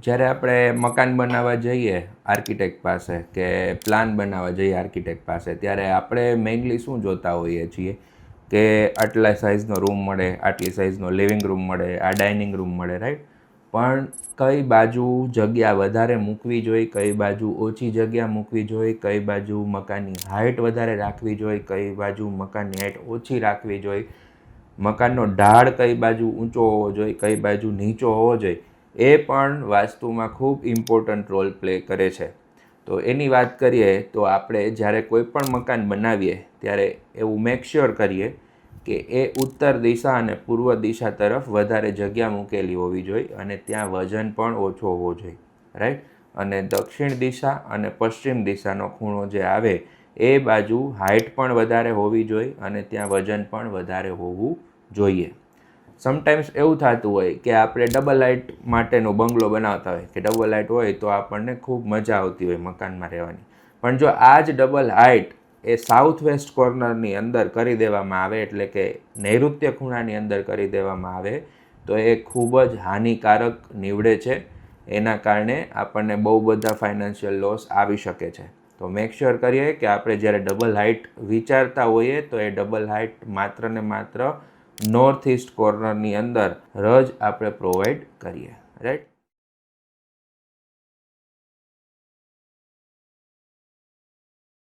જ્યારે આપણે મકાન બનાવવા જઈએ આર્કિટેક્ટ પાસે કે પ્લાન બનાવવા જઈએ આર્કિટેક્ટ પાસે, ત્યારે આપણે મેઇનલી શું જોતા હોઈએ છીએ કે આટલા સાઇઝનો રૂમ મળે, આટલી સાઇઝનો લિવિંગ રૂમ મળે, આ ડાઇનિંગ રૂમ મળે, રાઈટ. પણ કઈ બાજુ જગ્યા વધારે મૂકવી જોઈએ, કઈ બાજુ ઓછી જગ્યા મૂકવી જોઈએ, કઈ બાજુ મકાનની હાઇટ વધારે રાખવી જોઈએ, કઈ બાજુ મકાનની હાઇટ ઓછી રાખવી જોઈએ, મકાનનો ઢાળ કઈ બાજુ ઊંચો હોવો જોઈએ, કઈ બાજુ નીચો હોવો જોઈએ, એ પણ વાસ્તુમાં ખૂબ ઇમ્પોર્ટન્ટ રોલ પ્લે કરે છે. તો એની વાત કરીએ તો આપણે જ્યારે કોઈ પણ મકાન બનાવીએ ત્યારે એવું મેક શ્યોર કરીએ કે એ ઉત્તર દિશા અને પૂર્વ દિશા તરફ વધારે જગ્યા મૂકેલી હોવી જોઈએ અને ત્યાં વજન પણ ઓછો હોવો જોઈએ, રાઈટ. અને દક્ષિણ દિશા અને પશ્ચિમ દિશાનો ખૂણો જે આવે એ બાજુ હાઇટ પણ વધારે હોવી જોઈએ અને ત્યાં વજન પણ વધારે હોવું જોઈએ. સમટાઈમ્સ એવું થતું હોય કે આપણે ડબલ હાઇટ માટેનો બંગલો બનાવતા હોય કે ડબલ હાઇટ હોય તો આપણને ખૂબ મજા આવતી હોય મકાનમાં રહેવાની. પણ જો આ જ ડબલ હાઇટ એ સાઉથ વેસ્ટ કોર્નરની અંદર કરી દેવામાં આવે, એટલે કે નૈઋત્ય ખૂણાની અંદર કરી દેવામાં આવે, તો એ ખૂબ જ હાનિકારક નીવડે છે. એના કારણે આપણને બહુ બધા ફાઇનાન્શિયલ લોસ આવી શકે છે. તો મેક શ્યોર કરીએ કે આપણે જ્યારે ડબલ હાઇટ વિચારતા હોઈએ તો એ ડબલ હાઇટ માત્ર ને માત્ર નોર્થ ઇસ્ટ કોર્નરની અંદર જ આપણે પ્રોવાઈડ કરીએ, રાઈટ.